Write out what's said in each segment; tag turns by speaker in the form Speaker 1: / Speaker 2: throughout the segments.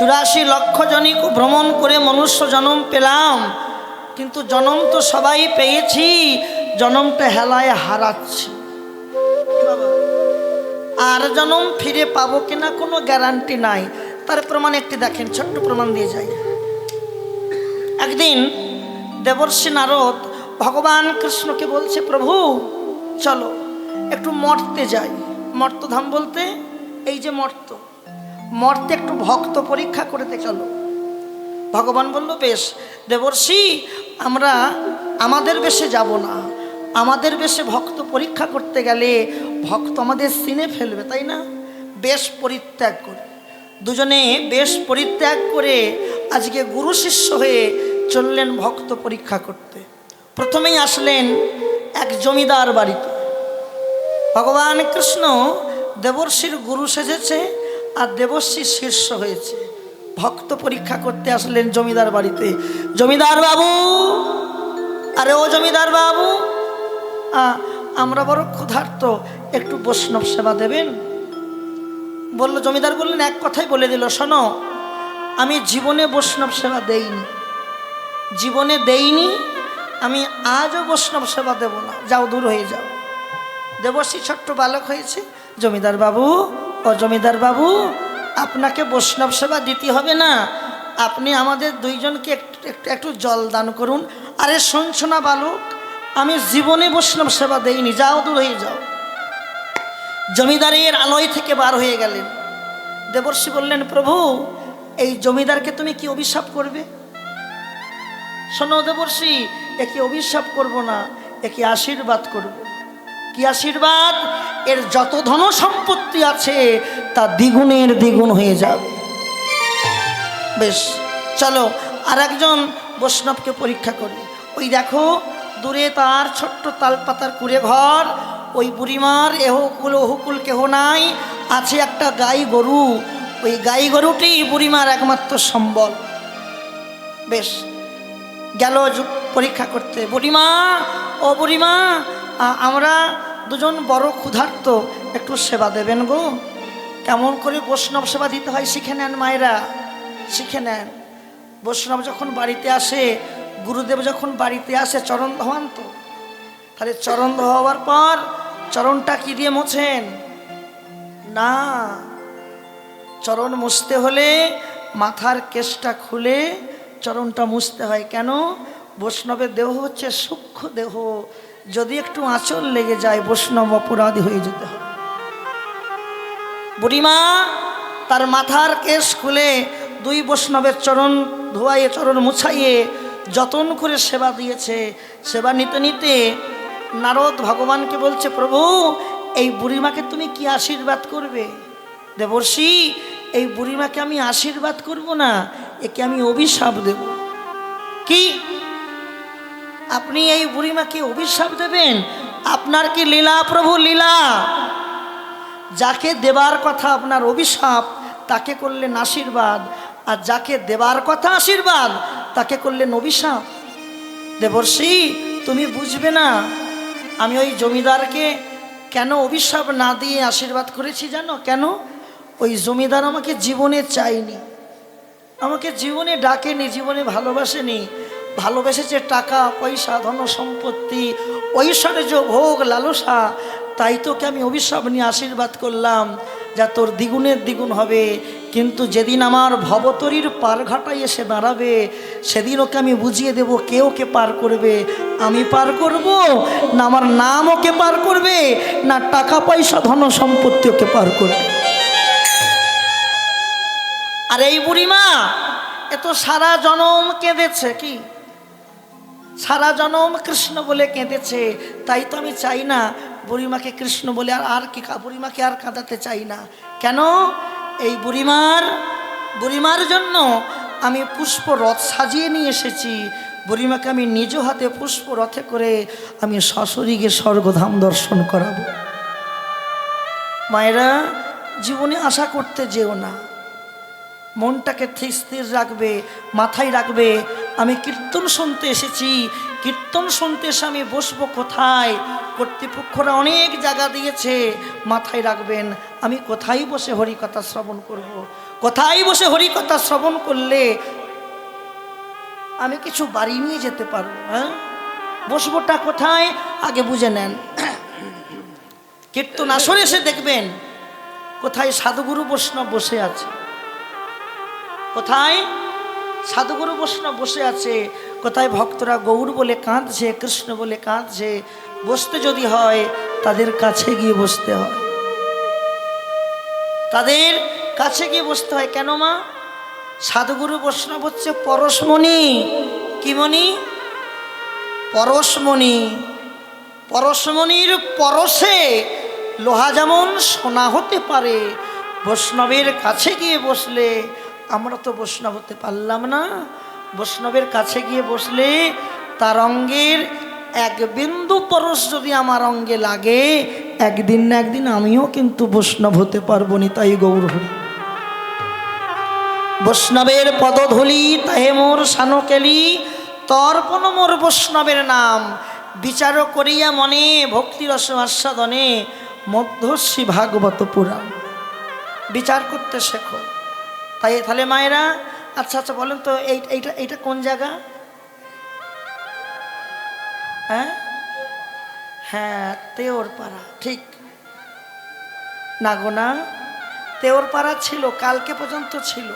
Speaker 1: 84 লক্ষ জনই ভ্রমণ করে মনুষ্য জন্ম পেলাম, কিন্তু জন্ম তো সবাই পেয়েছি, জন্মটা হেলায় হারাচ্ছি। আর জন্ম ফিরে পাবো কিনা কোনো গ্যারান্টি নাই। তার প্রমাণ একটি দেখেন, ছোট্ট প্রমাণ দিয়ে যাই। একদিন দেবর্ষি নারদ ভগবান কৃষ্ণকে বলছে, প্রভু চলো একটু মর্তে যাই। মর্তধাম বলতে এই যে মর্তে একটু ভক্ত পরীক্ষা করতে চলো। ভগবান বলল, বেশ দেবর্ষি, আমরা আমাদের বেশে যাব না, আমাদের বেশে ভক্ত পরীক্ষা করতে গেলে ভক্ত আমাদের চিনে ফেলবে, তাই না? বেশ পরিত্যাগ করে দুজনে বেশ পরিত্যাগ করে আজকে গুরু শিষ্য হয়ে চললেন ভক্ত পরীক্ষা করতে। প্রথমেই আসলেন এক জমিদার বাড়িতে। ভগবান কৃষ্ণ দেবর্ষির গুরু সেজেছে আর দেবর্ষি শিষ্য হয়েছে। ভক্ত পরীক্ষা করতে আসলেন জমিদার বাড়িতে। জমিদার বাবু, আরে ও জমিদার বাবু, আমরা বড় ক্ষুধার্ত, একটু বৈষ্ণব সেবা দেবেন? বলল, জমিদার বললেন, এক কথাই বলে দিল, শোনো, আমি জীবনে বৈষ্ণব সেবা দেইনি, জীবনে দেইনি, আমি আজও বৈষ্ণব সেবা দেব না, যাও দূর হয়ে যাও। দেবর্ষি ছোট্ট বালক হয়েছে। জমিদার বাবু, ও জমিদার বাবু, আপনাকে বৈষ্ণব সেবা দিতে হবে না, আপনি আমাদের দুইজনকে একটু জল দান করুন। আরে শুনছো না বালক, আমি জীবনে বৈষ্ণব সেবা দেইনি, যাও দূর হয়ে যাও। জমিদারের আলয় থেকে বার হয়ে গেলেন। দেবর্ষি বললেন, প্রভু এই জমিদারকে তুমি কি অভিশাপ করবে? শোনো দেবর্ষি, একে অভিশাপ করব না, একে আশীর্বাদ করব। কি আশীর্বাদ? এর যত ধন সম্পত্তি আছে তা দ্বিগুণের দ্বিগুণ হয়ে যাবে। বেশ চলো আর একজন বৈষ্ণবকে পরীক্ষা করি। ওই দেখো দূরে তার ছোট্ট তালপাতার কুড়ে ঘর, ওই বুড়িমার এহকুল ওহকুল কেহ নাই, আছে একটা গাই গরু, ওই গাই গরুটি বুড়িমার একমাত্র সম্বল। বেশ গেল পরীক্ষা করতে। বুড়িমা, ও বুড়িমা, আমরা দুজন বড় ক্ষুধার্ত, একটু সেবা দেবেন গো। কেমন করে বৈষ্ণব সেবা দিতে হয় শিখে নেন মায়েরা, শিখে নেন। বৈষ্ণব যখন বাড়িতে আসে, গুরুদেব যখন বাড়িতে আসে, চরণ ধোয়ান তো, তাহলে চরণ ধোয়ার পর চরণটা কি দিয়ে মোছেন? না, চরণ মুছতে হলে মাথার কেশটা খুলে চরণটা মুছতে হয়। কেন? বৈষ্ণবের দেহ হচ্ছে সূক্ষ্ম দেহ, যদি একটু আঁচল লেগে যায় বৈষ্ণব অপরাধী হয়ে যেতে হয়। বুড়িমা তার মাথার কেশ খুলে দুই বৈষ্ণবের চরণ ধোয়াইয়ে চরণ মুছাইয়ে যতন করে সেবা দিয়েছে। সেবা নিতে নিতে নারদ ভগবানকে বলছে, প্রভু এই বুড়িমাকে তুমি কি আশীর্বাদ করবে? দেবর্ষি, এই বুড়িমাকে আমি আশীর্বাদ করব না, একে আমি অভিশাপ দেব। কি? আপনি এই বুড়িমাকে অভিশাপ দেবেন? আপনার কি লীলা প্রভু, লীলা? যাকে দেবার কথা আপনার অভিশাপ, তাকে করলেন আশীর্বাদ, আর যাকে দেবার কথা আশীর্বাদ, তাকে করলেন অভিশাপ। দেবর্ষি, তুমি বুঝবে না, আমি ওই জমিদারকে কেন অভিশাপ না দিয়ে আশীর্বাদ করেছি জানো? কেন? ওই জমিদার আমাকে জীবনে চাইনি, আমাকে জীবনে ডাকেনি, জীবনে ভালোবাসেনি। ভালোবেসেছে টাকা পয়সা, ধন সম্পত্তি, ঐশ্বর্য ভোগ লালসা। তাই তোকে আমি অভিশাপ নিয়ে আশীর্বাদ করলাম, যা তোর দ্বিগুণের দ্বিগুণ হবে। কিন্তু যেদিন আমার ভবতরীর পারঘাটায় এসে দাঁড়াবে, সেদিন ওকে আমি বুঝিয়ে দেব কে ওকে পার করবে। আমি পার করব না আমার নাম ওকে পার করবে, না টাকা পয়সা ধন সম্পত্তি ওকে পার করবে। আর এই বুড়িমা এ তো সারা জনম কেঁদেছে, কি সারা জনম কৃষ্ণ বলে কেঁদেছে। তাই তো আমি চাই না বুড়িমাকে কৃষ্ণ বলে আর কি বুড়িমাকে আর কাঁদাতে চাই না। কেন? এই বুড়িমার জন্য আমি পুষ্প রথ সাজিয়ে নিয়ে এসেছি। বুড়িমাকে আমি নিজ হাতে পুষ্প রথে করে আমি সশরীরে স্বর্গধাম দর্শন করাবো। মায়েরা, জীবনে আশা করতে যেও না, মনটাকে স্থির রাখবে, মাথায় রাখবে আমি কীর্তন শুনতে এসেছি। কীর্তন শুনতে এসে আমি বসবো কোথায়? কর্তৃপক্ষরা অনেক জায়গা দিয়েছে, মাথায় রাখবেন আমি কোথায় বসে হরিকথা শ্রবণ করব। কোথায় বসে হরিকথা শ্রবণ করলে আমি কিছু বাড়ি নিয়ে যেতে পারবো? হ্যাঁ, বসবোটা কোথায় আগে বুঝে নেন। কীর্তন আসরে এসে দেখবেন কোথায় সাধুগুরু বৈষ্ণব বসে আছে, কোথায় সাধুগুরু বৈষ্ণব বসে আছে, কোথায় ভক্তরা গৌর বলে কাঁদছে, কৃষ্ণ বলে কাঁদছে। বসতে যদি হয় তাদের কাছে গিয়ে বসতে হয়, তাদের কাছে গিয়ে বসতে হয়। কেন মা? সাধুগুরু বৈষ্ণব হচ্ছে পরশমণি। কি মণি? পরশমণি। পরশমণির পরশে লোহা যেমন সোনা হতে পারে, বৈষ্ণবের কাছে গিয়ে বসলে আমরা তো বৈষ্ণব হতে পারলাম না। বৈষ্ণবের কাছে গিয়ে বসলে তার অঙ্গের এক বিন্দু পরশ যদি আমার অঙ্গে লাগে, একদিন না একদিন আমিও কিন্তু বৈষ্ণব হতে পারবো নি। তাই গৌর হরি বৈষ্ণবের পদধূলি তাহে মোর সানকেলি, তর্পণ মোর বৈষ্ণবের নাম। বিচার করিয়া মনে ভক্তি রস আস্বাদনে, মধ্যশ্রী ভাগবত পুরাণ। বিচার করতে শেখো। তাই তাহলে মায়েরা, আচ্ছা আচ্ছা বলেন তো এইটা এইটা কোন জায়গা? হ্যাঁ হ্যাঁ, তেওরপাড়া। ঠিক না গো না? তেওরপাড়া ছিল, কালকে পর্যন্ত ছিল।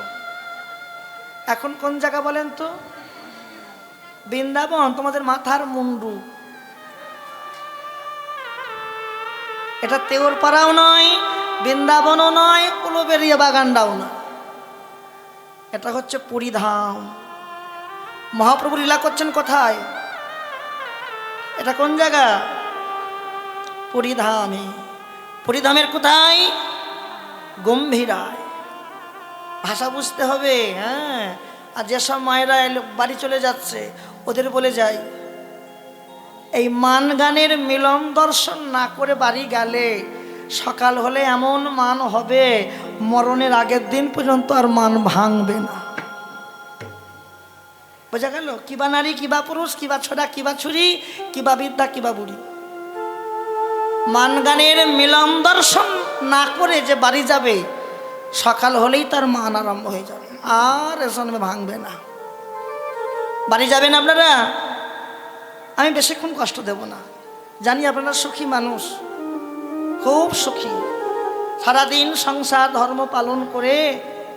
Speaker 1: এখন কোন জায়গা বলেন তো? বৃন্দাবন। তোমাদের মাথার মুন্ডু। এটা তেওরপাড়াও নয়, বৃন্দাবনও নয়, উলুবেড়িয়া বাগানটাও নয়। এটা হচ্ছে পুরীধাম। মহাপ্রভু লীলা করছেন কোথায়? এটা কোন জায়গা? পুরীধামে। পুরীধামের কোথায়? গম্ভীরায়। ভাষা বুঝতে হবে। হ্যাঁ, আর যেসব মায়েরা বাড়ি চলে যাচ্ছে ওদের বলে যাই, এই মান গানের মিলন দর্শন না করে বাড়ি গেলে সকাল হলে এমন মান হবে, মরণের আগের দিন পর্যন্ত আর মান ভাঙবে না। বোঝা গেল? কিবা নারী, কিবা পুরুষ, কিবা ছোড়া, কিবা ছুরি, কিবা বিদ্যা, কিবা বুড়ি, মান গানের মিলন দর্শন না করে যে বাড়ি যাবে, সকাল হলেই তার মান আরম্ভ হয়ে যাবে, আর এসবে ভাঙবে না। বাড়ি যাবেন আপনারা? আমি বেশিক্ষণ কষ্ট দেব না, জানি আপনারা সুখী মানুষ, খুব সুখী। সারাদিন সংসার ধর্ম পালন করে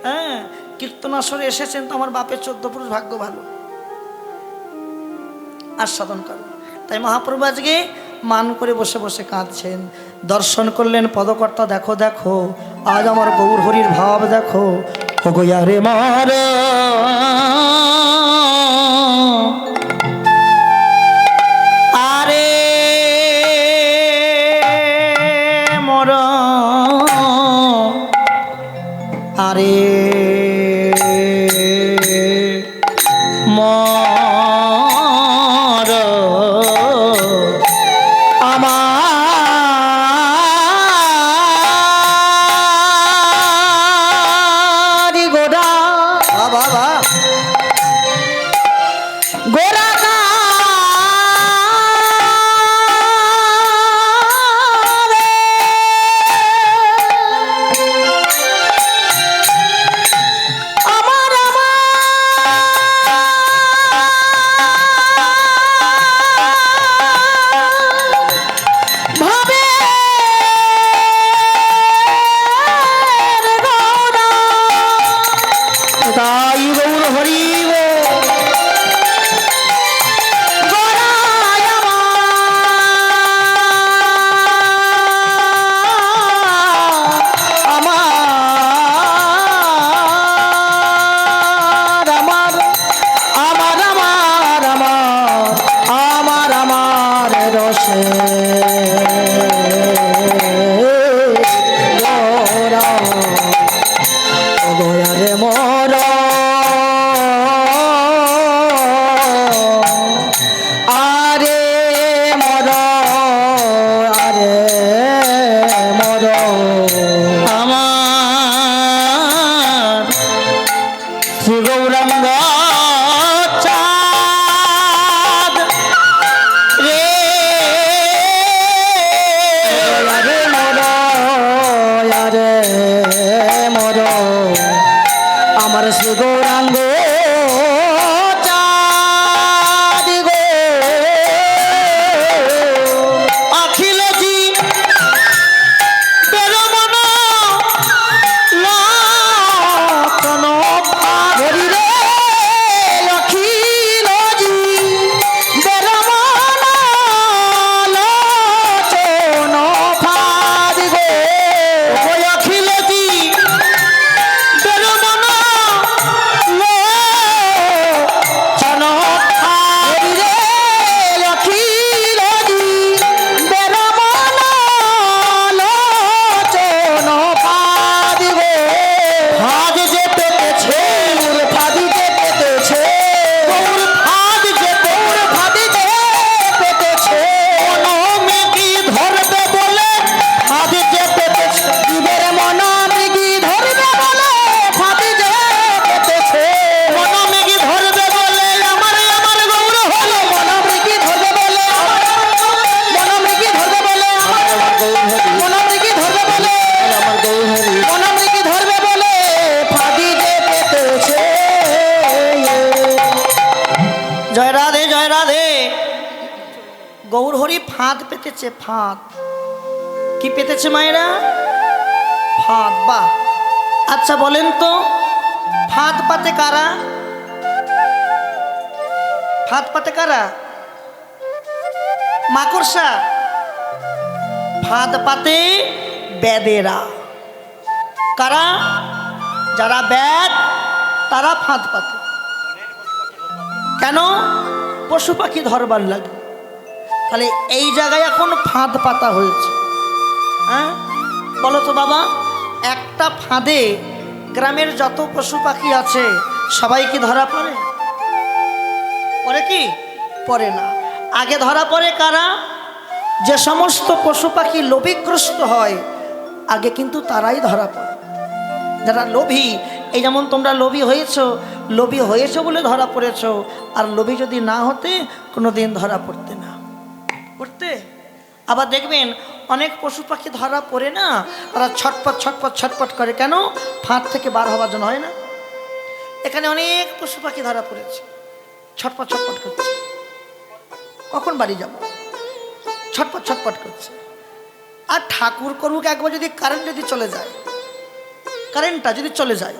Speaker 1: হ্যাঁ কীর্তনাসরে এসেছেন, তো আমার বাপের 14 পুরুষ, ভাগ্য ভালো, আস্বাদন করো। তাই মহাপ্রভু আজকে মান করে বসে বসে কাঁদছেন। দর্শন করলেন পদকর্তা, দেখো দেখো আজ আমার গৌর হরির ভাব দেখো। ও গোয়া রে মার আরে মর আরে মর আমার গোড়া বাবা গোড়া
Speaker 2: গৌরাঙ্গ চাঁদ গো অখিল জি বেরমন লক্ষণ হরি রে অখিল জি বেরমন লোচন ফাদ গো ওই অখিল জি বেরমন লোচন হরি রে অখিল জি বেরমন লোচন ফাদ গো ফাদ যে পেতেছে ফাদ যে পেতেছে গৌর ফাদ যে গৌর ফাদ যে পেতেছে কোনো মেঘি ধরবে বলে ফাদ যে পেতেছে জীবের মন মেঘি ধরবে বলে ফাদ যে পেতেছে মন মেঘি ধরবে বলে আমার গৌর হলো মন মেঘি ধরবে বলে মন মেঘি ধরবে বলে মন মেঘি ধরবে বলে মন মেঘি ধরবে বলে ফাদি যে পেতেছে
Speaker 1: জয় রাধে জয় রাধে। গৌর হরি ফাঁদ পেতেছে, ফাঁদ কি পেতেছে মায়েরা? ফাঁদ। বাহ, আচ্ছা বলেন তো ফাঁদ পাতে কারা? ফাঁদ পাতে কারা? মাকড়সা। ফাঁদ পাতে বেদেরা। কারা? যারা বেদ তারা ফাঁদ পাতে। কেন? পশু পাখি ধরবার লাগে। তাহলে এই জায়গায় এখন ফাঁদ পাতা হয়েছে। হ্যাঁ বলো তো বাবা, একটা ফাঁদে গ্রামের যত পশু পাখি আছে সবাই কি ধরা পড়ে? পড়ে কি? পড়ে না। আগে ধরা পড়ে কারা? যে সমস্ত পশু পাখি লোভীগ্রস্ত হয় আগে কিন্তু তারাই ধরা পড়ে। যারা লোভী, এই যেমন তোমরা লোভী হয়েছো বলে ধরা পড়েছো, আর লোভী যদি না হতে কোনো দিন ধরা পড়তে না পড়তে। আবার দেখবেন অনেক পশু পাখি ধরা পড়ে না, তারা ছটপট ছটপট ছটপট করে। কেন? ফাঁদ থেকে বার হওয়ার জন্য, হয় না? এখানে অনেক পশু পাখি ধরা পড়েছে, ছটপট ছটপট করছে, কখন বাড়ি যাব, ছটপট ছটপট করছে। আর ঠাকুর করুক একবার যদি কারেন্ট যদি চলে যায়, কারেন্টটা যদি চলে যায়,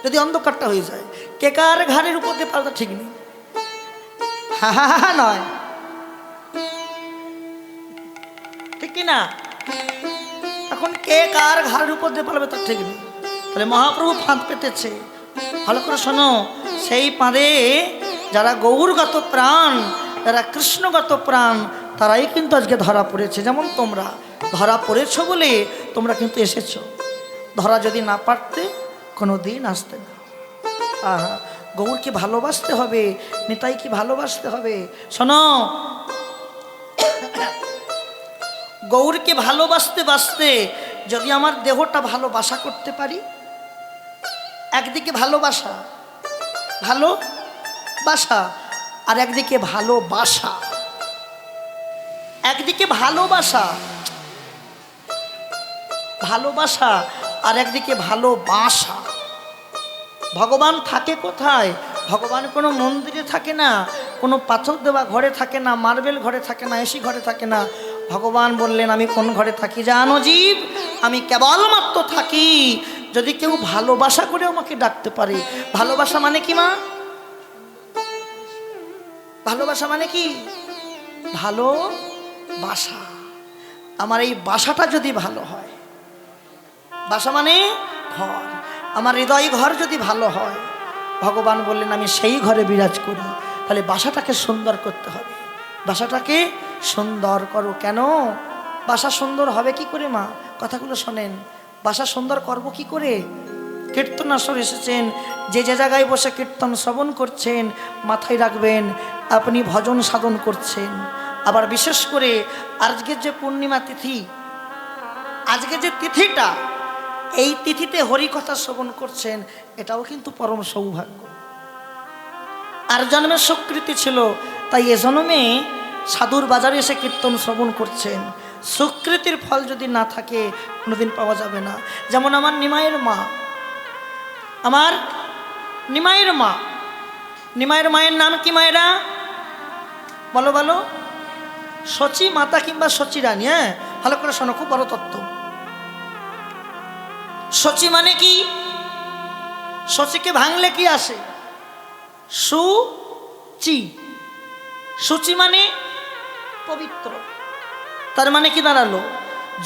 Speaker 1: যদি অন্ধকারটা হয়ে যায়, কে কার ঘাড়ের উপর দিয়ে পাল্টা ঠিক নেই। হা হা হা নয়, ঠিক কি না? এখন কে কার ঘাড়ের উপর দিয়ে পালাবে তার ঠিক নেই। তাহলে মহাপ্রভু ফাঁদ পেতেছে। ভালো করে শোনো, সেই ফাঁদে যারা গৌরগত প্রাণ, যারা কৃষ্ণগত প্রাণ, তারাই কিন্তু আজকে ধরা পড়েছে। যেমন তোমরা ধরা পড়েছো বলে তোমরা কিন্তু এসেছো। ধরা যদি না পারতে কোনো দিন আসতে না। আহা, গৌরকে ভালোবাসতে হবে, নিতাইকে ভালোবাসতে হবে। শোনো, গৌরকে ভালোবাসতে বাসতে যদি আমার দেহটা ভালোবাসা করতে পারি, একদিকে ভালোবাসা আর একদিকে ভালোবাসা, একদিকে ভালোবাসা আর একদিকে ভালোবাসা। ভগবান থাকে কোথায়? ভগবান কোনো মন্দিরে থাকে না, কোনো পাথর দেওয়া ঘরে থাকে না, মার্বেল ঘরে থাকে না, এসি ঘরে থাকে না। ভগবান বললেন আমি কোন ঘরে থাকি জানো জীব? আমি কেবলমাত্র থাকি যদি কেউ ভালোবাসা করে আমাকে ডাকতে পারে। ভালোবাসা মানে কি মা? ভালোবাসা মানে কি? ভালোবাসা। আমার এই বাসাটা যদি ভালো হয়, বাসা মানে ঘর, আমার হৃদয় ঘর যদি ভালো হয়, ভগবান বললেন আমি সেই ঘরে বিরাজ করি। তাহলে বাসাটাকে সুন্দর করতে হবে, বাসাটাকে সুন্দর করো। কেন? বাসা সুন্দর হবে কি করে মা? কথাগুলো শোনেন। বাসা সুন্দর করব কি করে? কীর্তনাসর এসেছেন, যে যে জায়গায় বসে কীর্তন শ্রবণ করছেন মাথায় রাখবেন আপনি ভজন সাধন করছেন। আবার বিশেষ করে আজকের যে পূর্ণিমা তিথি, আজকে যে তিথিটা, এই তিথিতে হরিকথা শ্রবণ করছেন, এটাও কিন্তু পরম সৌভাগ্য। আর জন্মের স্বীকৃতি ছিল, তাই এ জন্মে সাধুর বাজারে এসে কীর্তন শ্রবণ করছেন। স্বীকৃতির ফল যদি না থাকে কোনোদিন পাওয়া যাবে না। যেমন আমার নিমাইয়ের মা, আমার নিমাইয়ের মা। নিমাইয়ের মায়ের নাম কি মায়েরা? বলো বলো। সচী মাতা কিংবা সচী রানী। হ্যাঁ, ভালো করে শোনো, খুব বড় তত্ত্ব। সচী মানে কি? সচীকে ভাঙলে কি আসে? সুচি। সুচি মানে পবিত্র। তার মানে কি দাঁড়ালো?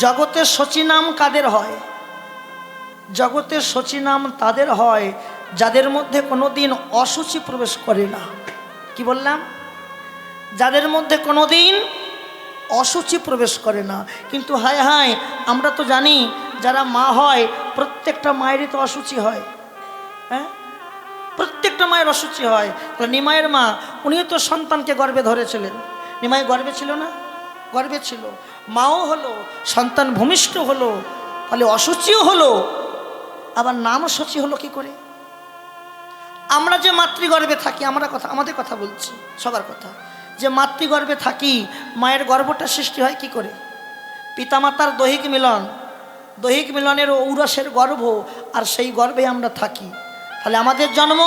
Speaker 1: জগতের সচী নাম কাদের হয়? জগতের সচী নাম তাদের হয় যাদের মধ্যে কোনোদিন অসুচি প্রবেশ করে না। কি বললাম? যাদের মধ্যে কোনোদিন অসুচি প্রবেশ করে না। কিন্তু হায় হায়, আমরা তো জানি যারা মা হয় প্রত্যেকটা মায়েরই তো অসুচি হয়। হ্যাঁ, প্রত্যেকটা মায়ের অসুচি হয়। তাহলে নিমাইয়ের মা, উনিও তো সন্তানকে গর্ভে ধরেছিলেন। নিমাই গর্ভে ছিল না? গর্ভে ছিল। মাও হলো, সন্তান ভূমিষ্ঠ হলো, তাহলে অসুচিও হলো, আবার নাম সচি হলো কি করে? আমরা যে মাতৃগর্ভে থাকি, আমাদের কথা বলছি, সবার কথা, যে মাতৃগর্ভে থাকি, মায়ের গর্ভটা সৃষ্টি হয় কি করে? পিতামাতার দৈহিক মিলন, দৈহিক মিলনের ঔরসের গর্ভ, আর সেই গর্ভে আমরা থাকি। তাহলে আমাদের জন্ম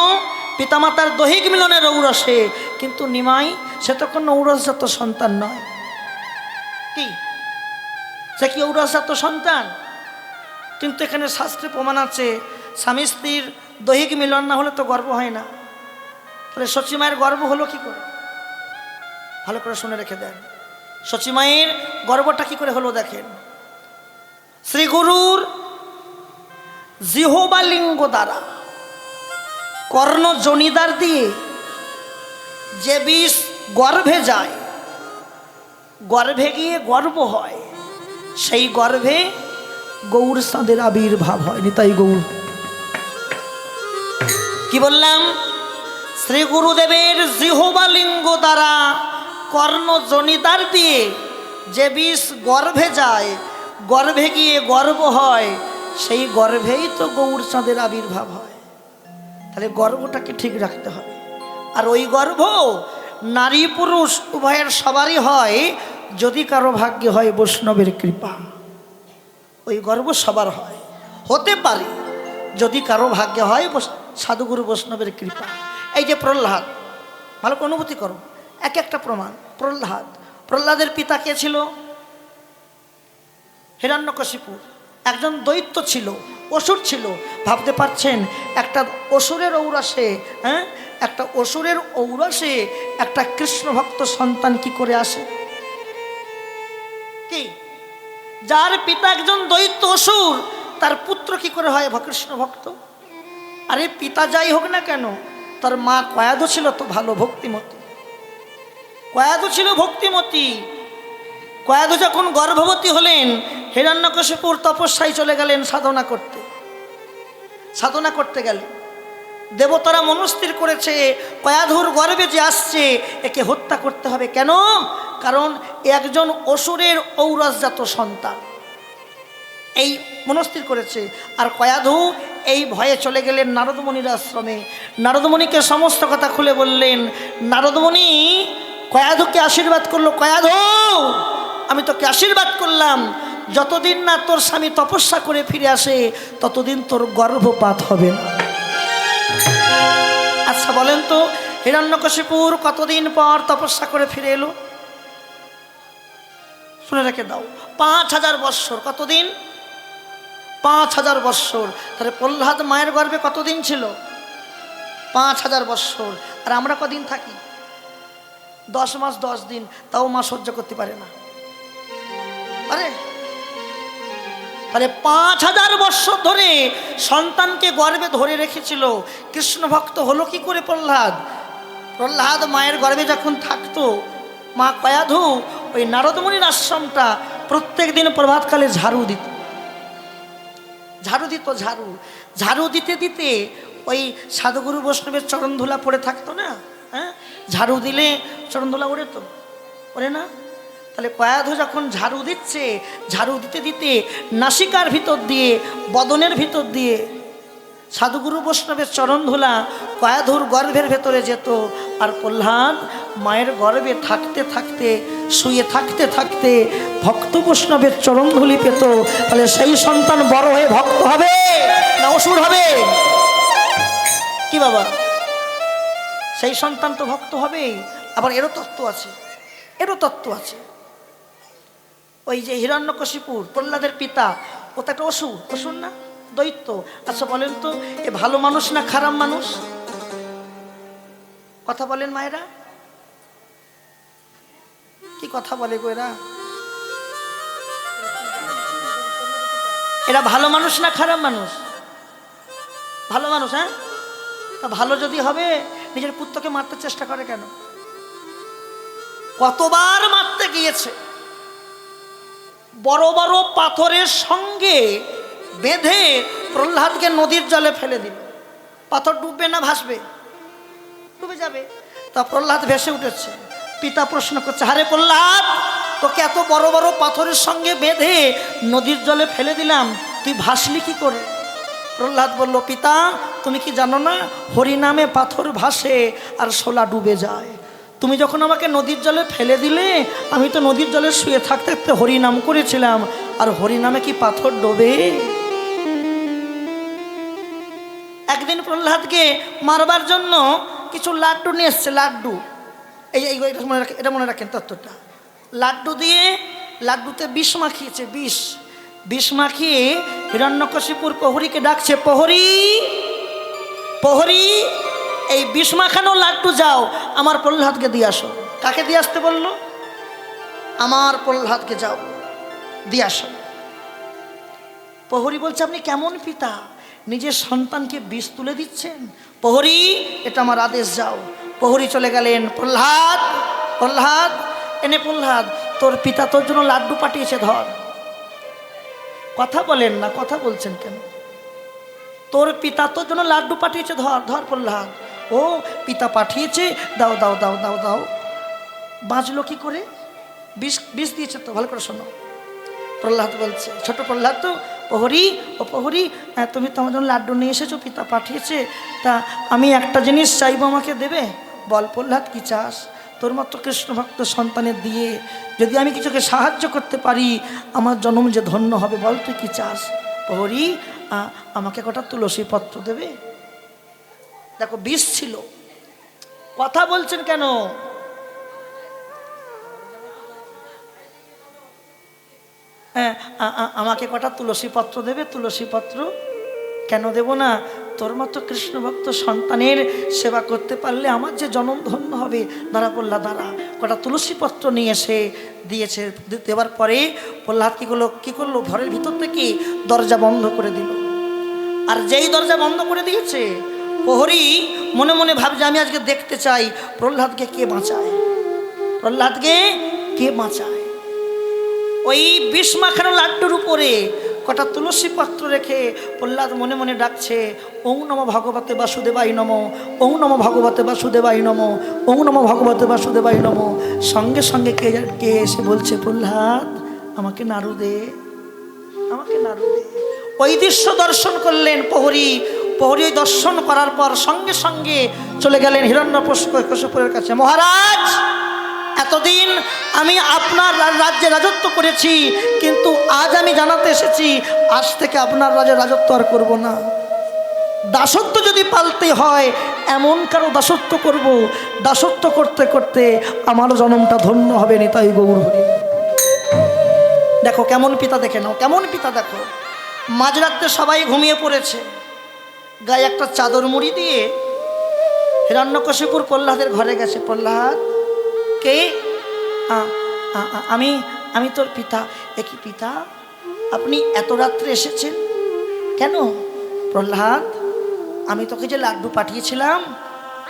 Speaker 1: পিতামাতার দৈহিক মিলনের ঔরসে। কিন্তু নিমাই সে তো কোনো ঔরসজাত সন্তান নয়। কি সে কি ঔরসজাত সন্তান? কিন্তু এখানে শাস্ত্রে প্রমাণ আছে, স্বামী স্ত্রীর দৈহিক মিলন না হলে তো গর্ভ হয় না। তাহলে সচী মায়ের গর্ভ হলো কি করে? ভালো করে শুনে রেখে দেন, সচী মায়ের গর্ভটা কি করে হলো দেখেন। শ্রী গুরুর জিহ্বা লিঙ্গ দ্বারা কর্ণ জনিদার দিয়ে যে বিষ গর্ভে যায়, গর্ভে গিয়ে গর্ভ হয়, সেই গর্ভে গৌর চাঁদের আবির্ভাব হয়। নিতাই গৌর। কি বললাম? শ্রী গুরুদেবের জিহ্বা লিঙ্গ দ্বারা কর্ণ জনিদার দিয়ে যে বিষ গর্ভে যায়, গর্ভে গিয়ে গর্ভ হয়, সেই গর্ভেই তো গৌর চাঁদের আবির্ভাব হয়। তাহলে গর্ভটাকে ঠিক রাখতে হবে। আর ওই গর্ভ নারী পুরুষ উভয়ের সবারই হয়, যদি কারো ভাগ্যে হয় বৈষ্ণবের কৃপা। ওই গর্ভ সবার হয়, হতে পারে যদি কারো ভাগ্যে হয় সাধুগুরু বৈষ্ণবের কৃপা। এই যে প্রহ্লাদ, ভালো করে অনুভূতি করো, এক একটা প্রমাণ। প্রহ্লাদের পিতা কে ছিল? হিরণ্যকশিপু। একজন দৈত্য ছিল, অসুর ছিল। ভাবতে পারছেন, একটা অসুরের ঔরসে, হ্যাঁ, একটা অসুরের ঔরসে একটা কৃষ্ণ ভক্ত সন্তান কি করে আসে? কি, যার পিতা একজন দৈত্য অসুর, তার পুত্র কি করে হয় কৃষ্ণ ভক্ত? আরে পিতা যাই হোক না কেন, তার মা কয়াধু ছিল তো ভালো ভক্তিমতী। কয়াধু ছিল ভক্তিমতী। কয়াধু যখন গর্ভবতী হলেন, হিরণ্যকশিপুর তপস্যায় চলে গেলেন সাধনা করতে গেলেন। দেবতারা মনস্থির করেছে, কয়াধুর গর্ভে যে আসছে একে হত্যা করতে হবে। কেন? কারণ একজন অসুরের ঔরসজাত সন্তান, এই মনস্থির করেছে। আর কয়াধু এই ভয়ে চলে গেলেন নারদমণির আশ্রমে। নারদমণিকে সমস্ত কথা খুলে বললেন। নারদমণি কয়াধুকে আশীর্বাদ করলো, কয়াধু আমি তোকে আশীর্বাদ করলাম, যতদিন না তোর স্বামী তপস্যা করে ফিরে আসে ততদিন তোর গর্ভপাত হবে না। আচ্ছা বলেন তো, হিরণ্যকশিপুর কতদিন পর তপস্যা করে ফিরে এলো? শুনে রেখে দাও, 5000 বৎসর। কতদিন? 5000 বৎসর। তাহলে প্রহ্লাদ মায়ের গর্ভে কতদিন ছিল? 5000 বৎসর। আর আমরা কদিন থাকি? 10 মাস 10 দিন। তাও মা সহ্য করতে পারে না। আরে তাহলে 5000 বৎসর ধরে সন্তানকে গর্ভে ধরে রেখেছিল। কৃষ্ণ ভক্ত হলো কি করে প্রহ্লাদ মায়ের গর্ভে যখন থাকতো, মা কয়াধু ওই নারদমণির আশ্রমটা প্রত্যেক দিন প্রভাতকালে ঝাড়ু দিত। ঝাড়ু দিতে দিতে ওই সাধুগুরু বৈষ্ণবের চরণ ধুলা পড়ে থাকতো না? হ্যাঁ, ঝাড়ু দিলে চরণ ধুলা ওড়ে না? তাহলে কয়াধু যখন ঝাড়ু দিচ্ছে, ঝাড়ু দিতে দিতে নাসিকার ভিতর দিয়ে, বদনের ভিতর দিয়ে সাধুগুরু বৈষ্ণবের চরণ ধুলা কয়াধুর গর্ভের ভেতরে যেত। আর প্রহ্লাদ মায়ের গর্ভে থাকতে থাকতে, শুয়ে থাকতে থাকতে ভক্ত বৈষ্ণবের চরণ ধুলি পেত। তাহলে সেই সন্তান বড় হয়ে ভক্ত হবে না অসুর হবে? কি বাবা, সেই সন্তান তো ভক্ত হবেই। আবার এরও তত্ত্ব আছে, এরও তত্ত্ব আছে। ওই যে হিরণ্যকশিপুর প্রহ্লাদের পিতা, ও তো একটা অসুর, অসুর না, দৈত্য। আচ্ছা বলেন তো, এ ভালো মানুষ না খারাপ মানুষ? কথা বলেন মায়েরা, কি কথা বলে গো এরা? এরা ভালো মানুষ না খারাপ মানুষ? ভালো মানুষ। হ্যাঁ, তা ভালো যদি হবে নিজের পুত্রকে মারতে চেষ্টা করে কেন? কতবার মারতে গিয়েছে, বড় বড় পাথরের সঙ্গে বেঁধে প্রহ্লাদকে নদীর জলে ফেলে দিল। পাথর ডুববে না ভাসবে? ডুবে যাবে। তা প্রহ্লাদ ভেসে উঠেছে। পিতা প্রশ্ন করছে, আরে প্রহ্লাদ, তোকে এত বড় বড় পাথরের সঙ্গে বেঁধে নদীর জলে ফেলে দিলাম, তুই ভাসলি কি করে? প্রহ্লাদ বলল, পিতা তুমি কি জানো না, হরিনামে পাথর ভাসে আর শোলা ডুবে যায়। তুমি যখন আমাকে নদীর জলে ফেলে দিলে, আমি তো নদীর জলে শুয়ে থাকতে থাকতে হরিনাম করেছিলাম, আর হরিনামে কি পাথর ডোবে? একদিন প্রহ্লাদকে মারবার জন্য কিছু লাড্ডু নিয়ে এসছে, লাড্ডু। এটা মনে রাখেন তত্ত্বটা। লাড্ডু দিয়ে, লাড্ডুতে বিষ মাখিয়েছে, বিষ মাখিয়ে হিরণ্যকশিপুর প্রহরীকে ডাকছে, প্রহরী প্রহরী, এই বিষ মাখানো লাড্ডু যাও আমার প্রহ্লাদকে দিয়ে আসো। কাকে দিয়ে আসতে বললো? আমার প্রহ্লাদকে যাও দিয়ে আসো। প্রহরী বলছে, আপনি কেমন পিতা, নিজের সন্তানকে বিষ তুলে দিচ্ছেন? প্রহরী, এটা আমার আদেশ, যাও। প্রহরী চলে গেলেন। প্রহ্লাদ, প্রহ্লাদ, এনে প্রহ্লাদ, তোর পিতা তোর জন্য লাড্ডু পাঠিয়েছে, ধর। কথা বলেন না, কথা বলছেন কেন? তোর পিতা তোর জন্য লাড্ডু পাঠিয়েছে, ধর ধর প্রহ্লাদ। ও পিতা পাঠিয়েছে, দাও দাও দাও দাও দাও। বাঁচলো কি করে? বিষ দিয়েছে তো, ভালো করে শোনো। প্রহ্লাদ বলছে, ছোট প্রহ্লাদ তো, প্রহরী, ও প্রহরী, তুমি তো আমার জন্য লাড্ডু নিয়ে এসেছো, পিতা পাঠিয়েছে, তা আমি একটা জিনিস চাইবো, আমাকে দেবে? বল প্রহ্লাদ, কি চাস? তোর মতো কৃষ্ণ ভক্ত সন্তানের দিয়ে যদি আমি কিছুকে সাহায্য করতে পারি, আমার জন্ম যে ধন্য হবে, বল তুই কি চাস? প্রহরী, আমাকে কটা তুলসী পত্র দেবে? দেখো বিষ ছিল, কথা বলছেন কেন? হ্যাঁ, আমাকে কটা তুলসী পত্র দেবে? তুলসী পত্র কেন দেব না? তোর মতো কৃষ্ণ ভক্ত সন্তানের সেবা করতে পারলে আমার যে জনম ধন্য হবে। দাঁড়া প্রহ্লাদ, দাঁড়া। কটা তুলসী পত্র নিয়ে এসে দিয়েছে। দেওয়ার পরে প্রহ্লাদ কি করলো, ঘরের ভিতর থেকে দরজা বন্ধ করে দিল। আর যেই দরজা বন্ধ করে দিয়েছে, প্রহরী মনে মনে ভাবছে, আমি আজকে দেখতে চাই প্রহ্লাদকে কে বাঁচায়, প্রহ্লাদকে কে বাঁচায়। ওই বিষ মাখানো লাড্ডুর উপরে কটা তুলসী পত্র রেখে প্রহ্লাদ মনে মনে ডাকছে, ওং নমো ভগবতে বাসুদেবাই নমো, ওং নমো ভগবতে বাসুদেবাই নমো, ওং নমো ভগবতে বাসুদেবাই নমো। সঙ্গে সঙ্গে কে এসে বলছে, প্রহ্লাদ আমাকে নাড়ু দে, আমাকে নাড়ু দে। ওই দৃশ্য দর্শন করলেন প্রহরী। প্রহরী দর্শন করার পর সঙ্গে সঙ্গে চলে গেলেন হিরণ্যকশিপুরের কাছে। মহারাজ, এতদিন আমি আপনার রাজ্যে রাজত্ব করেছি, কিন্তু আজ আমি জানাতে এসেছি, আজ থেকে আপনার রাজ্যে রাজত্ব আর করব না। দাসত্ব যদি পালতে হয়, এমন কারো দাসত্ব করব, দাসত্ব করতে করতে আমার জন্মটা ধন্য হবে। নিতাই গৌর হরি। দেখো কেমন পিতা, দেখে নাও কেমন পিতা। দেখো মাঝরাত্রে সবাই ঘুমিয়ে পড়েছে, গায়ে একটা চাদর মুড়ি দিয়ে হিরণ্যকশিপুর প্রহ্লাদের ঘরে গেছে। প্রহ্লাদ, কে? আমি তোর পিতা। একই পিতা, আপনি এত রাত্রে এসেছেন কেন? প্রহ্লাদ, আমি তোকে যে লাড্ডু পাঠিয়েছিলাম,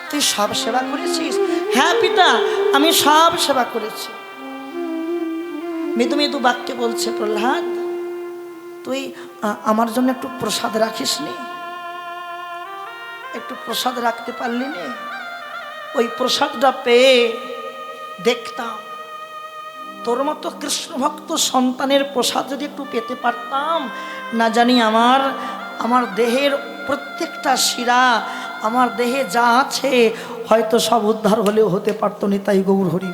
Speaker 1: তুই সব সেবা করেছিস? হ্যাঁ পিতা, আমি সব সেবা করেছি। মৃদু মৃদু বাক্যে বলছে, প্রহ্লাদ তুই আমার জন্য একটু প্রসাদ রাখিস নি? একটু প্রসাদ রাখতে পারলি নি? ওই প্রসাদটা পেয়ে দেখতাম, তোর মতো কৃষ্ণ ভক্ত সন্তানের প্রসাদ যদি একটু পেতে পারতাম, না জানি আমার দেহের প্রত্যেকটা শিরা, আমার দেহে যা আছে, হয়তো সব উদ্ধার হলেও হতে পারতো। নিতাই গৌর হরি।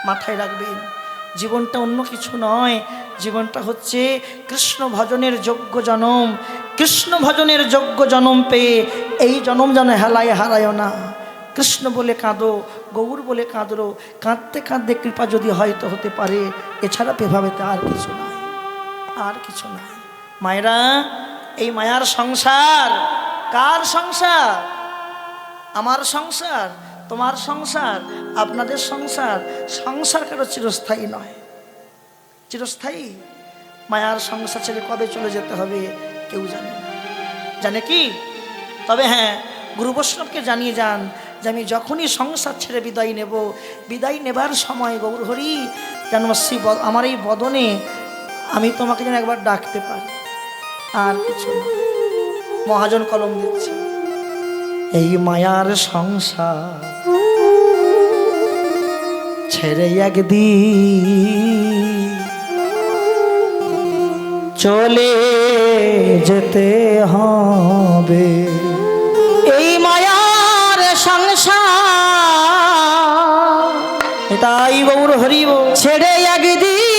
Speaker 1: মাথায় রাখবেন, জীবনটা অন্য কিছু নয়, জীবনটা হচ্ছে কৃষ্ণ ভজনের যোগ্য জনম। কৃষ্ণ ভজনের যোগ্য জনম পেয়ে এই জনম যেন হেলায় হারায় না। কৃষ্ণ বলে কাঁদো, গৌর বলে কাঁদো, কাঁদতে কাঁদতে কৃপা যদি হয়তো হতে পারে, এছাড়া পেভাবেতে আর কিছু নাই, আর কিছু নাই। মায়েরা, এই মায়ার সংসার কার সংসার? আমার সংসার, তোমার সংসার, আপনাদের সংসার। সংসার কারো চিরস্থায়ী নয়, চিরস্থায়ী মায়ার সংসার ছেড়ে কবে চলে যেতে হবে কেউ জানে না। জানে কি? তবে হ্যাঁ, গুরু বৈষ্ণবকে জানিয়ে যান যে আমি যখনই সংসার ছেড়ে বিদায় নেব, বিদায় নেবার সময় গৌর হরি যেন আমার এই বদনে আমি তোমাকে যেন একবার ডাকতে পারি, আর কিছু না। মহাজন কলম দিচ্ছে, এই মায়ার সংসার ছেড়ে একদিন চলে যেতে হবে। এই মায়ার সংসার, এটাই গৌর হরি ছেড়ে একদিন